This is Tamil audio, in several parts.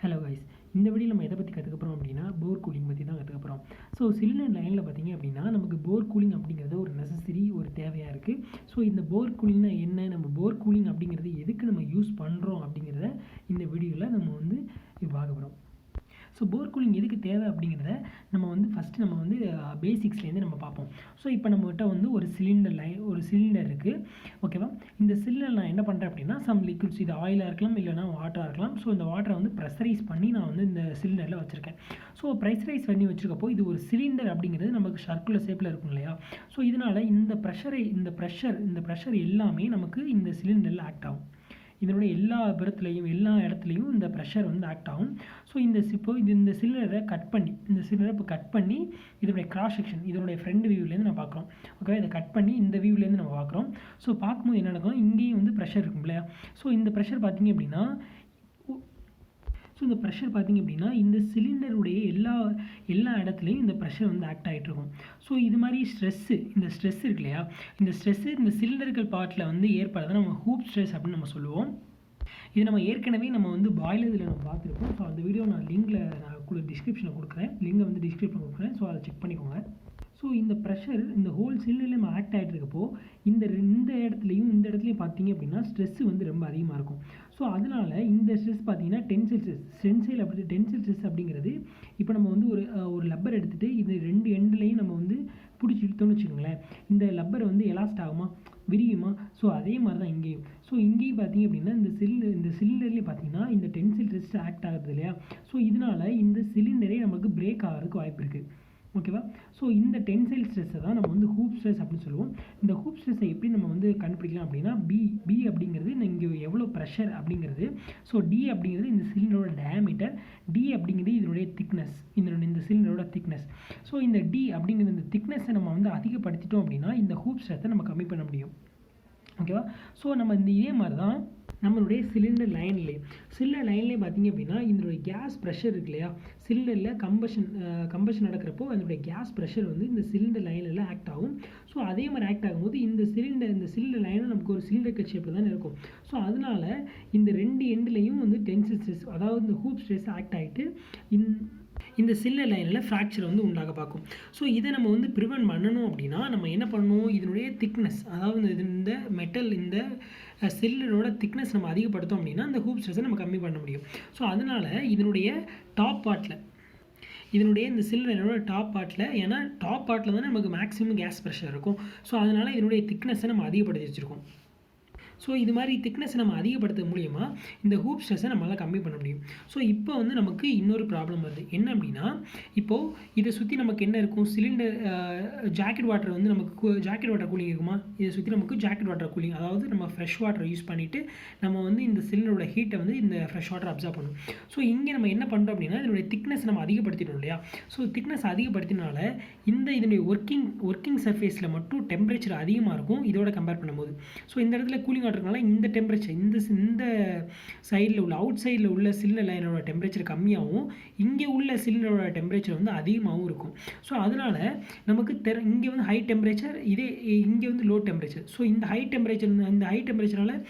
ஹலோ கைஸ், இந்த வீடியோ நம்ம எதை பற்றி கற்றுக்க போகிறோம் அப்படின்னா போர் கூலிங் பற்றி தான் கற்றுக்க போகிறோம். ஸோ சிலிண்டர் லைனில் பார்த்தீங்க அப்படின்னா நமக்கு போர் கூலிங் அப்படிங்கிறது ஒரு நெசசரி, ஒரு தேவையாக இருக்குது. ஸோ இந்த போர் கூலிங்னா என்ன, நம்ம போர் கூலிங் அப்படிங்கிறது எதுக்கு நம்ம யூஸ் பண்ணுறோம் அப்படிங்கிறத இந்த வீடியோவில் நம்ம வந்து பார்க்க போகிறோம். ஸோ போர் கூலிங் எதுக்கு தேவை அப்படிங்கிறத ஃபஸ்ட்டு நம்ம வந்து பேசிக்ஸ்லேருந்து நம்ம பார்ப்போம். ஸோ இப்போ நம்மகிட்ட வந்து ஒரு சிலிண்டர் இருக்குது, ஓகேவா? இந்த சிலிண்டர் நான் என்ன பண்ணுறேன் அப்படின்னா சம் லிக்விட்ஸ், இது ஆயிலாக இருக்கலாம், இல்லைனா வாட்டராக இருக்கலாம். ஸோ இந்த வாட்டரை வந்து ப்ரெஷரைஸ் பண்ணி நான் வந்து இந்த சிலிண்டரில் வச்சுருக்கேன். ஸோ ப்ரெஷரைஸ் பண்ணி வச்சுருக்கப்போ இது ஒரு சிலிண்டர் அப்படிங்கிறது நமக்கு சர்க்குலர் ஷேப்பில் இருக்கும் இல்லையா? ஸோ இதனால் இந்த ப்ரெஷர் எல்லாமே நமக்கு இந்த சிலிண்டரில் ஆக்ட் ஆகும். இதனுடைய எல்லா இடத்துலையும் இந்த ப்ரெஷர் வந்து ஆக்ட் ஆகும். ஸோ இந்த சிலிண்டரை கட் பண்ணி இதனுடைய கிராஸ் செக்ஷன், இதனுடைய ஃப்ரண்ட் வியூலேருந்து நான் பார்க்குறோம். ஓகே, இதை கட் பண்ணி இந்த வியூலேருந்து நம்ம பார்க்குறோம். ஸோ பார்க்கும்போது என்ன நடக்கும், இங்கேயும் வந்து ப்ரெஷர் இருக்கும் இல்லையா? ஸோ இந்த ப்ரெஷர் பார்த்திங்க அப்படின்னா இந்த சிலிண்டருடைய எல்லா இடத்துலையும் இந்த ப்ரெஷர் வந்து ஆக்ட் ஆகிட்டு இருக்கும். ஸோ இது மாதிரி இந்த ஸ்ட்ரெஸ் இருக்கு இல்லையா? இந்த ஸ்ட்ரெஸ்ஸு இந்த சிலிண்டர்கள் பார்ட்டில் வந்து ஏற்படுறத நம்ம ஹூப் ஸ்ட்ரெஸ் அப்படின்னு நம்ம சொல்லுவோம். இது நம்ம ஏற்கனவே வந்து பாய்லரில் நம்ம பார்த்துருக்கோம். ஸோ அந்த வீடியோ நான் டிஸ்கிரிப்ஷனில் கொடுக்குறேன், ஸோ அதை செக் பண்ணிக்கோங்க. ஸோ இந்த ப்ரெஷர் இந்த ஹோல் சிலிண்டர்லேயும் ஆக்ட் ஆகிட்டு இருக்கப்போ இந்த இடத்துலையும் பார்த்தீங்க அப்படின்னா ஸ்ட்ரெஸ் வந்து ரொம்ப அதிகமாக இருக்கும். ஸோ அதனால் இந்த ஸ்ட்ரெஸ் பார்த்தீங்கன்னா டென்சைல் ஸ்ட்ரெஸ் அப்படிங்கிறது, இப்போ நம்ம வந்து ஒரு லப்பர் எடுத்துகிட்டு இது ரெண்டு எண்ட்லேயும் நம்ம வந்து பிடிச்சி இழுத்தோம்னு வச்சுக்கோங்களேன், இந்த லப்பர் வந்து எலாஸ்ட் ஆகுமா, விரியுமா? ஸோ அதே மாதிரி தான் இங்கேயும். ஸோ இங்கேயும் பார்த்தீங்க அப்படின்னா இந்த சிலிண்டர்லேயே பார்த்தீங்கன்னா இந்த டென்சைல் ஸ்ட்ரெஸ் ஆக்ட் ஆகுது இல்லையா? ஸோ இதனால் இந்த சிலிண்டரே நமக்கு பிரேக் ஆகிறதுக்கு வாய்ப்பு இருக்குது, ஓகேவா? ஸோ இந்த டென்சைல் ஸ்ட்ரெஸ்ஸை தான் நம்ம வந்து ஹூப் ஸ்ட்ரெஸ் அப்படின்னு சொல்லுவோம். இந்த ஹூப் ஸ்ட்ரெஸ்ஸை எப்படி நம்ம வந்து கண்டுபிடிக்கலாம் அப்படின்னா பி அப்படிங்கிறது இங்கே எவ்வளோ ப்ரெஷர் அப்படிங்கிறது. ஸோ டி அப்படிங்கிறது இந்த சிலிண்டரோட டயாமீட்டர், டி அப்படிங்கிறது இதனுடைய திக்னஸ், இந்த சிலிண்டரோட திக்னஸ். ஸோ இந்த டி அப்படிங்கிற இந்த திக்னஸை நம்ம வந்து அதிகப்படுத்திட்டோம் அப்படின்னா இந்த ஹூப் ஸ்ட்ரெஸ்ஸை நம்ம கம்மி பண்ண முடியும், ஓகேவா? ஸோ நம்ம இதே மாதிரி தான் நம்மளுடைய சிலிண்டர் லைன்லேயே பார்த்தீங்க அப்படின்னா இதனுடைய கேஸ் ப்ரெஷர் இருக்கு இல்லையா? சிலிண்டரில் கம்பஷன் நடக்கிறப்போ அதனுடைய கேஸ் ப்ரெஷர் வந்து இந்த சிலிண்டர் லைனில் ஆக்ட் ஆகும். ஸோ அதே மாதிரி ஆக்ட் ஆகும்போது இந்த சிலிண்டர் லைனில் நமக்கு ஒரு சிலிண்டர் ஷேப்பில் தான் இருக்கும். ஸோ அதனால இந்த ரெண்டு எண்ட்லேயும் வந்து டென்சைல் ஸ்ட்ரெஸ், அதாவது இந்த ஹூப் ஸ்ட்ரெஸ் ஆக்ட் ஆகிட்டு இந்த சிலிண்டர் லைனில் ஃப்ராக்சர் வந்து உண்டாக பார்க்கும். ஸோ இதை நம்ம வந்து ப்ரிவென்ட் பண்ணணும் அப்படின்னா நம்ம என்ன பண்ணணும், இதனுடைய திக்னஸ், அதாவது இந்த மெட்டல் இந்த சிலிண்டரோட திக்னஸ் நம்ம அதிகப்படுத்தோம் அப்படின்னா இந்த ஹூப் ஸ்ட்ரெஸ்ஸை நம்ம கம்மி பண்ண முடியும். ஸோ அதனால் இதனுடைய இந்த சிலிண்டரோட டாப் பார்ட்டில், ஏன்னா டாப் பார்ட்டில் தான் நமக்கு மேக்ஸிமம் கேஸ் ப்ரெஷர் இருக்கும். ஸோ அதனால் இதனுடைய திக்னஸை நம்ம அதிகப்படுத்தி வச்சுருக்கோம். ஸோ இது மாதிரி திக்னஸை நம்ம அதிகப்படுத்த மூலிமா இந்த ஹூப் ஸ்ட்ரெஸ்ஸை நம்மளால் கம்மி பண்ண முடியும். ஸோ இப்போ வந்து நமக்கு இன்னொரு ப்ராப்ளம் வருது. என்ன அப்படின்னா, இப்போது இதை சுற்றி நமக்கு என்ன இருக்கும், சிலிண்டர் ஜாக்கெட் வாட்டர் வந்து நமக்கு ஜாக்கெட் வாட்டர் கூலிங் இருக்குமா? இதை சுற்றி நமக்கு ஜாக்கெட் வாட்டர் கூலிங், அதாவது நம்ம ஃப்ரெஷ் வாட்டரை யூஸ் பண்ணிவிட்டு நம்ம வந்து இந்த சிலிண்டரோட ஹீட்டை வந்து இந்த ஃப்ரெஷ் வாட்டர் அப்சர்வ் பண்ணும். ஸோ இங்கே நம்ம என்ன பண்ணுறோம் அப்படின்னா இதனுடைய திக்னஸ் நம்ம அதிகப்படுத்திட்டோம் இல்லையா? ஸோ திக்னஸ் அதிகப்படுத்தினால இதனுடைய ஒர்க்கிங் சர்ஃபேஸில் மட்டும் டெம்பரேச்சர் அதிகமாக இருக்கும் இதோட கம்பேர் பண்ணும்போது. ஸோ இந்த இடத்துல கூலிங் வாட்டர்னால இந்த டெம்பரேச்சர் இந்த சைடில் உள்ள அவுட் சைடில் உள்ள சிலிண்டர் லைனோட டெம்பரேச்சர் கம்மியாகவும் இங்கே உள்ள சிலிண்டரோட டெம்பரேச்சர் வந்து அதிகமாகவும் இருக்கும். ஸோ அதனால் நமக்கு இங்கே வந்து ஹை டெம்பரேச்சர், இங்கே வந்து லோ டெம்பரேச்சர். ஸோ இந்த ஹை டெம்பரேச்சரால்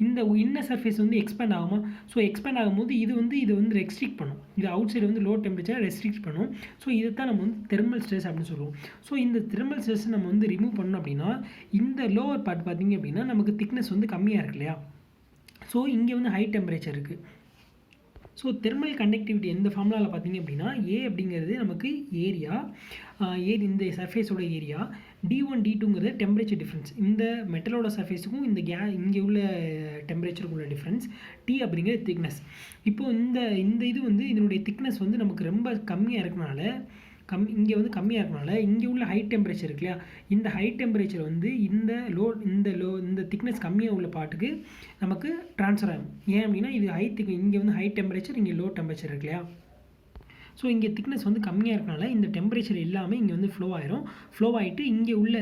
இந்த இன்னர் சர்ஃபேஸ் வந்து எக்ஸ்பேண்ட் ஆகுமா? ஸோ எக்ஸ்பேண்ட் ஆகும்போது இது வந்து ரெஸ்ட்ரிக்ட் பண்ணும், இது அவுட் சைடு வந்து லோ டெம்பரேச்சர் ரெஸ்ட்ரிக்ட் பண்ணும். ஸோ இதை தான் நம்ம வந்து தெர்மல் ஸ்ட்ரெஸ் அப்படின்னு சொல்லுவோம். ஸோ இந்த தெர்மல் ஸ்ட்ரெஸ் நம்ம வந்து ரிமூவ் பண்ணோம் அப்படின்னா இந்த லோவர் பார்ட் பார்த்திங்க அப்படின்னா நமக்கு திக்னஸ் வந்து கம்மியாக இருக்கு இல்லையா? ஸோ இங்கே வந்து ஹை டெம்பரேச்சர் இருக்குது. ஸோ தெர்மல் கண்டக்டிவிட்டி எந்த ஃபார்முலாவில் பார்த்தீங்க அப்படின்னா ஏ அப்படிங்கிறது நமக்கு ஏரியா, இந்த சர்ஃபேஸோட ஏரியா, D1 D2ங்கிறது டெம்பரேச்சர் டிஃப்ரென்ஸ், இந்த மெட்டலோட சர்ஃபேஸுக்கும் இங்கே உள்ள டெம்பரேச்சருக்கும் உள்ள டிஃப்ரென்ஸ், T அப்படிங்கிறது திக்னஸ். இப்போது இந்த இது வந்து இதனுடைய திக்னஸ் வந்து நமக்கு ரொம்ப கம்மியாக இருக்கனால இங்கே வந்து கம்மியாக இருக்கனால இங்கே உள்ள ஹை டெம்பரேச்சர் இருக்கு இல்லையா? இந்த ஹை டெம்பரேச்சர் வந்து இந்த திக்னஸ் கம்மியாக உள்ள பாட்டுக்கு நமக்கு ட்ரான்ஸ்ஃபர் ஆகும். ஏன் அப்படின்னா இது இங்கே வந்து ஹை டெம்பரேச்சர், இங்கே லோ டெம்பரேச்சர் இருக்கு இல்லையா? ஸோ இங்கே திக்னஸ் வந்து கம்மியாக இருக்கனால இந்த டெம்பரேச்சர் எல்லாமே இங்கே வந்து ஃப்ளோ ஆகிட்டு இங்கே உள்ள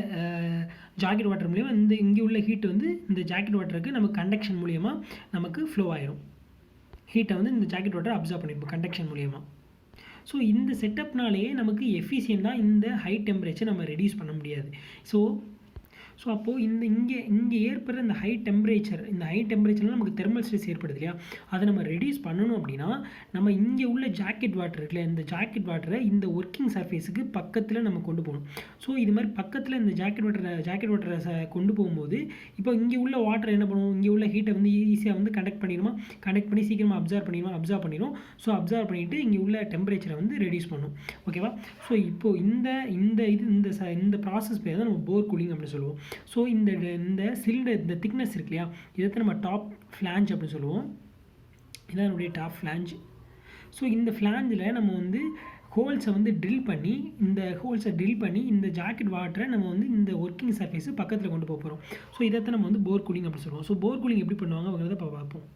ஜாக்கெட் வாட்டர் மூலிமா இங்கே உள்ள ஹீட் வந்து இந்த ஜாக்கெட் வாட்டருக்கு நமக்கு கண்டக்ஷன் மூலிமா நமக்கு ஃப்ளோ ஆயிரும். ஹீட்டை வந்து இந்த ஜாக்கெட் வாட்டர் அப்சர்வ் பண்ணிப்போம் கண்டக்ஷன் மூலிமா. ஸோ இந்த செட்டப்னாலேயே நமக்கு எஃபிஷியண்டாக இந்த ஹை டெம்பரேச்சர் நம்ம ரெடியூஸ் பண்ண முடியாது. ஸோ அப்போது இங்கே ஏற்படுற இந்த ஹை டெம்பரேச்சரில் நமக்கு தெர்மல் ஸ்ட்ரெஸ் ஏற்படுது இல்லையா, அதை நம்ம ரெடியூஸ் பண்ணணும் அப்படின்னா நம்ம இங்கே உள்ள ஜாக்கெட் வாட்டர் இருக்குல்ல, இந்த ஜாக்கெட் வாட்டரை இந்த ஒர்க்கிங் சர்ஃபேஸுக்கு பக்கத்தில் நம்ம கொண்டு போகணும். ஸோ இது மாதிரி பக்கத்தில் இந்த ஜாக்கெட் வாட்டரை கொண்டு போகும்போது இப்போ இங்கே உள்ள வாட்டர் என்ன பண்ணுவோம், இங்கே உள்ள ஹீட்டை வந்து ஈஸியாக வந்து கண்டக்ட் பண்ணி சீக்கிரமாக அப்சர்வ் பண்ணிடும். ஸோ அப்சர்வ் பண்ணிவிட்டு இங்கே உள்ள டெம்பரேச்சரை வந்து ரெடியூஸ் பண்ணும். ஓகேவா. ஸோ இப்போது இந்த ப்ராசஸ் பேர் தான் நம்ம போர் கூலிங் அப்படின்னு சொல்லுவோம். ஸோ இந்த சிலிண்டர் இந்த திக்னஸ் இருக்கு இல்லையா, இதை நம்ம டாப் ஃப்ளாஞ்ச் அப்படின்னு சொல்லுவோம். இதான் நம்முடைய டாப் ஃப்ளாஞ்ச். ஸோ இந்த ஃப்ளாஞ்சில் நம்ம வந்து ஹோல்ஸை வந்து ட்ரில் பண்ணி இந்த ஜாக்கெட் வாட்டரை நம்ம வந்து இந்த ஒர்க்கிங் சர்ஃபேஸு பக்கத்தில் கொண்டு போக போகிறோம். ஸோ இதைத்தான் நம்ம வந்து போர் கூலிங் அப்படின்னு சொல்லுவோம். ஸோ போர் கூலிங் எப்படி பண்ணுவாங்க அப்படிங்கிறத பார்ப்போம்.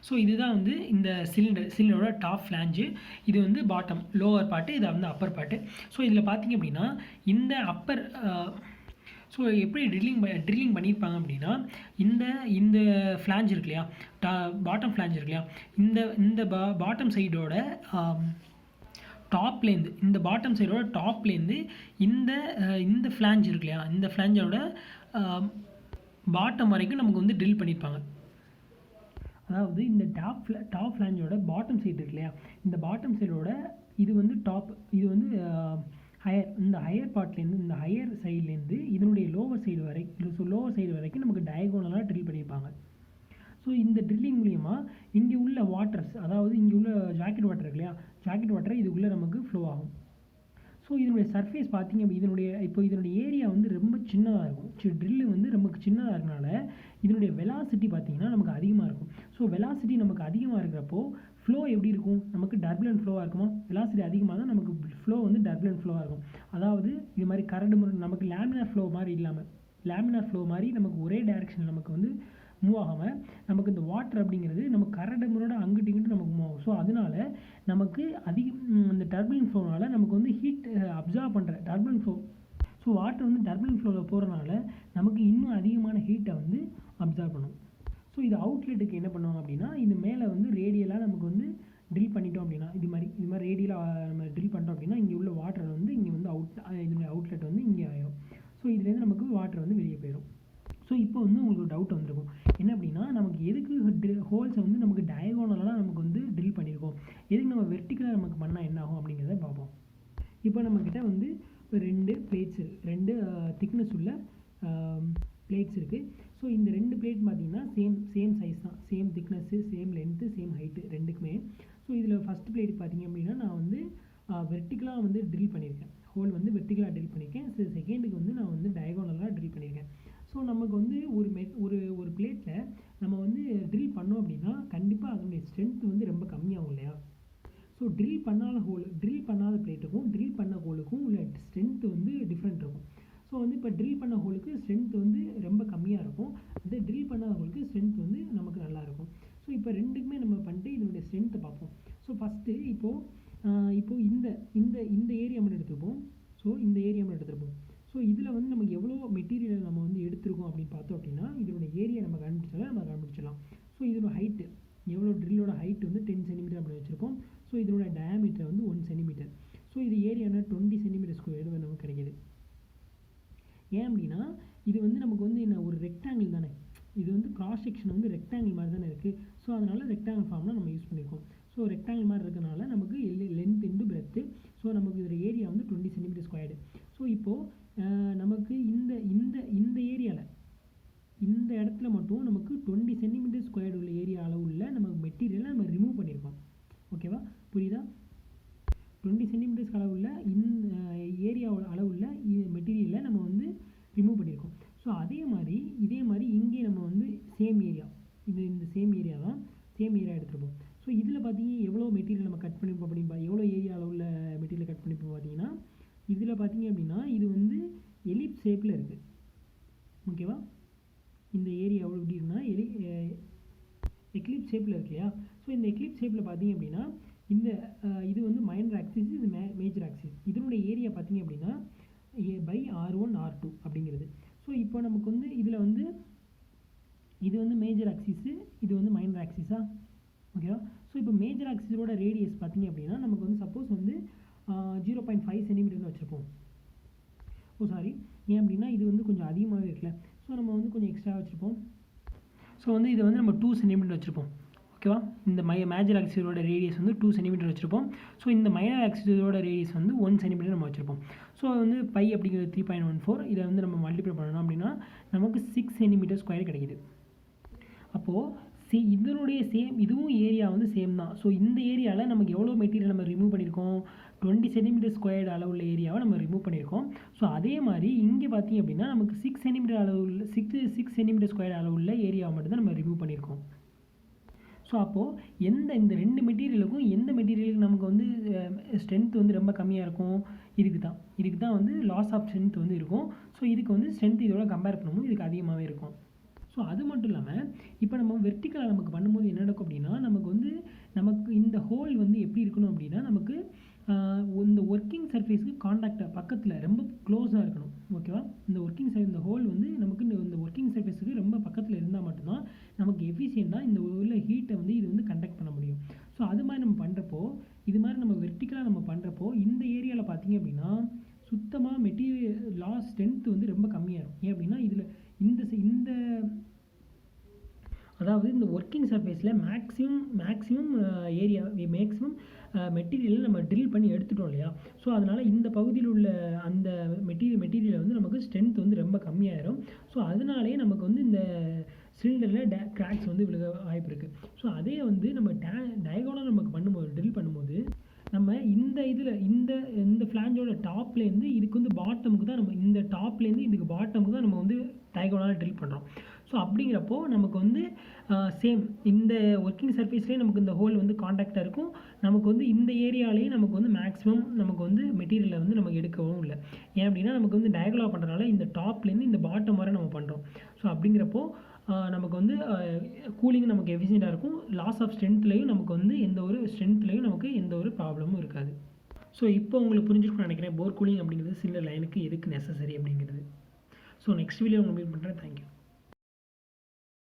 ஸோ இதுதான் வந்து இந்த சிலிண்டரோட டாப் ஃப்ளாஞ்சு. இது வந்து பாட்டம் லோவர் பார்ட்டு, இது வந்து அப்பர் பார்ட்டு. ஸோ இதில் பார்த்தீங்க அப்படின்னா இந்த அப்பர் ஸோ எப்படி ட்ரில்லிங் பண்ணியிருப்பாங்க அப்படின்னா இந்த ஃப்ளாஞ்ச் இருக்கு இல்லையா, பாட்டம் ஃப்ளாஞ்ச் இருக்கு இல்லையா, இந்த பாட்டம் சைடோட டாப்லேருந்து இந்த பாட்டம் சைடோட டாப்லேருந்து இந்த ஃப்ளாஞ்ச் இருக்கு இல்லையா, இந்த ஃப்ளாஞ்சோட பாட்டம் வரைக்கும் நமக்கு வந்து ட்ரில் பண்ணியிருப்பாங்க. அதாவது இந்த டாப் ஃப்ளாஞ்சோட பாட்டம் சைடு இருக்கு இல்லையா, இந்த பாட்டம் சைடோட இது வந்து இது வந்து இந்த ஹையர் பார்ட்லேருந்து இந்த ஹையர் சைட்லேருந்து இதனுடைய லோவர் சைடு வரைக்கும் நமக்கு டயகோனலாக ட்ரில் பண்ணியிருப்பாங்க. ஸோ இந்த ட்ரில்லிங் மூலிமா இங்கே உள்ள வாட்டர்ஸ், அதாவது இங்கே உள்ள ஜாக்கெட் வாட்டர் இருக்கு இல்லையா, ஜாக்கெட் வாட்டர் இதுக்குள்ளே நமக்கு ஃப்ளோ ஆகும். ஸோ இதனுடைய சர்ஃபேஸ் பார்த்தீங்க இதனுடைய ஏரியா வந்து ரொம்ப சின்னதாக இருக்கும். ட்ரில்லு வந்து ரொம்ப சின்னதாக இருக்கனால இதனுடைய வெலாசிட்டி பார்த்தீங்கன்னா நமக்கு அதிகமாக இருக்கும். ஸோ வெலாசிட்டி நமக்கு அதிகமாக இருக்கிறப்போ ஃப்ளோ எப்படி இருக்கும், நமக்கு டர்புலன்ட் ஃப்ளோவாக இருக்குமா, வெலாசிட்டி அதிகமாக தான் நமக்கு ஃப்ளோ வந்து டர்புலன்ட் ஃப்ளோவாக இருக்கும். அதாவது இது மாதிரி நமக்கு லேமினார் ஃப்ளோ மாதிரி இல்லாமல், லேமினார் ஃப்ளோ மாதிரி நமக்கு ஒரே டைரெக்ஷனில் நமக்கு வந்து மூவ் ஆகாமல் நமக்கு இந்த வாட்டர் அப்படிங்கிறது நம்ம கரடுமுரட அங்கிட்டு இங்கிட்டு நமக்கு மூவ் ஆகும். ஸோ அதனால நமக்கு இந்த டர்புலன்ட் ஃப்ளோனால நமக்கு வந்து ஹீட் அப்சர்வ் பண்ணுற டர்புலன்ட் ஃப்ளோ, ஸோ வாட்டர் வந்து டர்புலன்ட் ஃப்ளோவில் போகிறனால நமக்கு இன்னும் அதிகமான ஹீட்டை வந்து அப்சர்வ் பண்ணும். ஸோ இது அவுட்லெட்டுக்கு என்ன பண்ணுவாங்க அப்படின்னா, இது மேலே வந்து ரேடியலாக நமக்கு வந்து ட்ரில் பண்ணிட்டோம் அப்படின்னா, இது மாதிரி ரேடியலாக நம்ம ட்ரில் பண்ணிட்டோம் அப்படின்னா இங்கே உள்ள வாட்டர் வந்து இங்கே வந்து இதனுடைய அவுட்லெட் வந்து இங்கே ஆயிடும். ஸோ இதுலேருந்து நமக்கு வாட்டர் வந்து வெளியே போயிடும். ஸோ இப்போ வந்து உங்களுக்கு ஒரு டவுட் வந்திருக்கும், என்ன அப்படின்னா நமக்கு எதுக்கு ஹோல்ஸை வந்து நமக்கு டயகோனலாக நமக்கு வந்து ட்ரில் பண்ணியிருக்கோம், எதுக்கு நம்ம வெர்டிக்கலாக நமக்கு பண்ணால் என்ன ஆகும் அப்படிங்கிறத பார்ப்போம். இப்போ நம்மக்கிட்ட வந்து 2 பிளேட்ஸ், 2 திக்னஸ் உள்ள பிளேட்ஸ் இருக்குது. ஸோ இந்த 2 பிளேட் பார்த்தீங்கன்னா சேம் சைஸ் தான், same thickness, same length, same height ரெண்டுக்குமே. ஸோ இதில் ஃபஸ்ட் பிளேட் பார்த்தீங்க அப்படின்னா நான் வந்து வெர்டிக்கலாக வந்து ட்ரில் பண்ணியிருக்கேன், ஹோல் வந்து வெர்டிக்கலாக ட்ரில் பண்ணியிருக்கேன். ஸோ செகண்டுக்கு வந்து நான் வந்து டயகோனலாக ட்ரில் பண்ணியிருக்கேன். ஸோ நமக்கு வந்து ஒரு பிளேட்டில் நம்ம வந்து ட்ரில் பண்ணோம் அப்படின்னா கண்டிப்பாக அதனுடைய ஸ்ட்ரென்த் வந்து ரொம்ப கம்மியாகும் இல்லையா. ஸோ ட்ரில் பண்ணாத பிளேட்டுக்கும் ட்ரில் பண்ண ஹோலுக்கும் உள்ள ஸ்ட்ரென்த் வந்து டிஃப்ரெண்ட் இருக்கும். ஸோ வந்து இப்போ ட்ரில் பண்ண ஹோலுக்கு ஸ்ட்ரென்த் வந்து ரொம்ப கம்மியாக இருக்கும், இந்த ட்ரில் பண்ணாத ஹோலுக்கு ஸ்ட்ரென்த் வந்து நமக்கு நல்லாயிருக்கும். ஸோ இப்போ ரெண்டுக்குமே நம்ம பண்ணிட்டு இதனுடைய ஸ்ட்ரென்த்தை பார்ப்போம். ஸோ ஃபஸ்ட்டு இப்போது இந்த ஏரியா மட்டும் எடுத்துப்போம். ஸோ இந்த ஏரியா மட்டும் எடுத்துருப்போம். ஸோ இதில் வந்து நமக்கு எவ்வளோ மெட்டீரியல் நம்ம வந்து எடுத்துருக்கோம் அப்படின்னு பார்த்தோம் அப்படின்னா இதனுடைய ஏரியா நம்ம கண்டுபிடிச்சிடலாம். ஸோ இதோட ஹைட்டு எவ்வளோ, ட்ரில்லோட ஹைட் வந்து 10 சென்டிமீட்டர் அப்படி வச்சுருக்கோம். ஸோ இதனோட டயாமீட்டர் வந்து 1 சென்டிமீட்டர். ஸோ இது ஏரியானா 20 சென்டிமீட்டர் ஸ்கொயர் நமக்கு கிடைக்கிது. ஏன் அப்படின்னா இது வந்து நமக்கு வந்து என்ன ஒரு ரெக்டாங்கிள் தானே, இது வந்து கிராஸ் செக்ஷன் வந்து ரெக்டாங்கிள் மாதிரி தானே இருக்குது. ஸோ அதனால் ரெக்டாங்கிள் ஃபார்மில் நம்ம யூஸ் பண்ணியிருக்கோம். ஸோ ரெக்டாங்கிள் மாதிரி இருக்கனால நமக்கு லென்த் இன்டு பிரெத்து, ஸோ நமக்கு இதோட ஏரியா வந்து 20 சென்டிமீட்டர் ஸ்கொயர்டு. ஸோ இப்போது நமக்கு இந்த ஏரியாவில் இந்த இடத்துல மட்டும் நமக்கு 20 சென்டிமீட்டர் ஸ்கொயர்டு உள்ள ஏரியா அளவுள்ள நமக்கு மெட்டீரியலை நம்ம ரிமூவ் பண்ணியிருக்கோம். ஓகேவா, புரியுதா? 20 சென்டிமீட்டர்ஸ் அளவுள்ள இந்த ஏரியாவோட அளவுள்ள மெட்டீரியலை நம்ம வந்து ரிமூவ் பண்ணியிருக்கோம். ஸோ இதே மாதிரி இங்கே நம்ம வந்து சேம் ஏரியா, இந்த சேம் ஏரியா தான், சேம் ஏரியா எடுத்துருப்போம். ஸோ இதில் பார்த்தீங்கன்னா எவ்வளோ மெட்டீரியல் நம்ம கட் பண்ணிப்போம் அப்படின்பா, எவ்வளோ ஏரியா அளவுள்ள மெட்டீரியல் கட் பண்ணிப்போம் பார்த்தீங்கன்னா இதில் பார்த்தீங்க அப்படின்னா இது வந்து எலிப்ஸ் ஷேப்பில் இருக்குது. ஓகேவா, இந்த ஏரியா எவ்வளோ எப்படி இருக்குன்னா எக்லிப்ஸ் ஷேப்பில் இருக்கு இல்லையா. ஸோ இந்த எக்லிப்ஸ் ஷேப்பில் பார்த்தீங்க அப்படின்னா இது வந்து மைனர் ஆக்சிஸ், இது மேஜர் ஆக்சிஸ். இதனுடைய ஏரியா பார்த்தீங்க அப்படின்னா A/R1 R2 அப்படிங்கிறது. ஸோ இப்போ நமக்கு வந்து இதில் வந்து இது வந்து மேஜர் ஆக்சிஸு, இது வந்து மைனர் ஆக்சிஸா. ஓகேவா, ஸோ இப்போ மேஜர் ஆக்சிஸோட ரேடியஸ் பார்த்தீங்க அப்படின்னா நமக்கு வந்து சப்போஸ் வந்து 0.5 சென்டிமீட்டர்னு வச்சுருப்போம். ஏன் அப்படின்னா இது வந்து கொஞ்சம் அதிகமாகவே இருக்குல்ல, ஸோ நம்ம வந்து கொஞ்சம் எக்ஸ்ட்ரா வச்சுருப்போம். ஸோ வந்து இதை வந்து நம்ம 2 சென்டிமீட்டர் வச்சுருப்போம். ஓகேவா, இந்த மேஜர் ஆக்சிஸோட ரேடியஸ் வந்து 2 சென்டிமீட்டர் வச்சுருப்போம். ஸோ இந்த மைனர் ஆக்சிஸோட ரேடியஸ் வந்து 1 சென்டிமீட்டர் நம்ம வச்சுருப்போம். ஸோ வந்து பை அப்படிங்கிறது 3.14, இதை வந்து நம்ம மல்டிப்ளை பண்ணணும் அப்படின்னா நமக்கு 6 சென்டிமீட்டர் ஸ்கொயர் கிடைக்குது. அப்போது இதனுடைய இதுவும் ஏரியா வந்து சேம் தான். ஸோ இந்த ஏரியாவில் நமக்கு எவ்வளோ மெட்டீரியல் நம்ம ரிமூவ் பண்ணியிருக்கோம், 20 சென்டிமீட்டர் ஸ்கொயர்டு அளவுள்ள ஏரியாவை நம்ம ரிமூவ் பண்ணியிருக்கோம். ஸோ அதே மாதிரி இங்கே பார்த்தீங்க அப்படின்னா நமக்கு 6 சென்டிமீட்டர் அளவுள்ள 6 சென்டிமீட்டர் ஸ்கொயர் அளவுள்ள ஏரியாவை மட்டும்தான் நம்ம ரிமூவ் பண்ணியிருக்கோம். ஸோ அப்போது இந்த 2 மெட்டீரியலுக்கும் எந்த மெட்டீரியலுக்கு நமக்கு வந்து ஸ்ட்ரென்த் வந்து ரொம்ப கம்மியாக இருக்கும், இதுக்கு தான் வந்து லாஸ் ஆஃப் ஸ்ட்ரென்த் வந்து இருக்கும். ஸோ இதுக்கு வந்து ஸ்ட்ரென்த் இதோட கம்பேர் பண்ணும்போது இதுக்கு அதிகமாகவே இருக்கும். ஸோ அது மட்டும் இல்லாமல் இப்போ நம்ம வெர்டிக்கலாக நமக்கு பண்ணும்போது என்ன நடக்கும் அப்படின்னா நமக்கு இந்த ஹோல் வந்து எப்படி இருக்கணும் அப்படின்னா நமக்கு இந்த ஒர்க்கிங் சர்ஃபேஸுக்கு காண்டாக்டாக பக்கத்தில் ரொம்ப க்ளோஸாக இருக்கணும். ஓகேவா, இந்த ஹோல் வந்து நமக்கு இந்த ஒர்க்கிங் சர்ஃபேஸுக்கு ரொம்ப பக்கத்தில் இருந்தால் மட்டும்தான் நமக்கு எஃபிஷியண்டாக இந்த உள்ள ஹீட்டை வந்து இது வந்து கண்டக்ட் பண்ண முடியும். ஸோ அது மாதிரி நம்ம பண்ணுறப்போ, இது மாதிரி நம்ம வெர்டிக்கலாக நம்ம பண்ணுறப்போ இந்த ஏரியாவில் பார்த்தீங்க அப்படின்னா சுத்தமாக மெட்டீரியல் லாஸ் ஸ்ட்ரென்த் வந்து ரொம்ப கம்மியாக இருக்கும். ஏன் அப்படின்னா இதில் இந்த அதாவது இந்த ஒர்க்கிங் சர்ஃபேஸில் மேக்ஸிமம் ஏரியா மெட்டீரியல் நம்ம ட்ரில் பண்ணி எடுத்துட்டோம் இல்லையா. ஸோ அதனால் இந்த பகுதியில் உள்ள அந்த மெட்டீரியலை வந்து நமக்கு ஸ்ட்ரென்த் வந்து ரொம்ப கம்மியாயிரும். ஸோ அதனாலே நமக்கு வந்து இந்த சிலிண்டரில் கிராக்ஸ் வந்து விழுக வாய்ப்பு இருக்குது. ஸோ அதே வந்து நம்ம டயகோனல் நமக்கு ட்ரில் பண்ணும்போது நம்ம இந்த ஃப்ளாஞ்சோட டாப்லேருந்து இதுக்கு வந்து பாட்டமுக்கு தான் நம்ம இந்த டாப்லேருந்து இதுக்கு பாட்டமுக்கு தான் நம்ம வந்து டயகோனலாக ட்ரில் பண்ணுறோம். ஸோ அப்படிங்கிறப்போ நமக்கு வந்து சேம் இந்த ஒர்க்கிங் சர்ஃபேஸ்லேயே நமக்கு இந்த ஹோல் வந்து காண்டாக்டாக இருக்கும். நமக்கு வந்து இந்த ஏரியாலேயே நமக்கு வந்து மேக்ஸிமம் நமக்கு வந்து மெட்டீரியலை வந்து நமக்கு எடுக்கவும் இல்லை. ஏன் அப்படின்னா நமக்கு வந்து டயகோனலாக பண்ணுறதுனால இந்த டாப்லேருந்து இந்த பாட்டம் வரை நம்ம பண்ணுறோம். ஸோ அப்படிங்கிறப்போ நமக்கு வந்து கூலிங் நமக்கு எஃபிஷியண்ட்டாக இருக்கும். லாஸ் ஆஃப் ஸ்ட்ரென்த்லேயும் நமக்கு வந்து நமக்கு எந்த ஒரு ப்ராப்ளமும் இருக்காது. ஸோ இப்போ உங்களுக்கு புரிஞ்சிருக்கும்னு நினைக்கிறேன் போர் கூலிங் அப்படிங்கிறது சிலிண்டர் லைனுக்கு எதுக்கு நெசசரி அப்படிங்கிறது. ஸோ நெக்ஸ்ட் வீடியோ உங்களுக்கு மீட் பண்ணுறேன். தேங்க்யூ.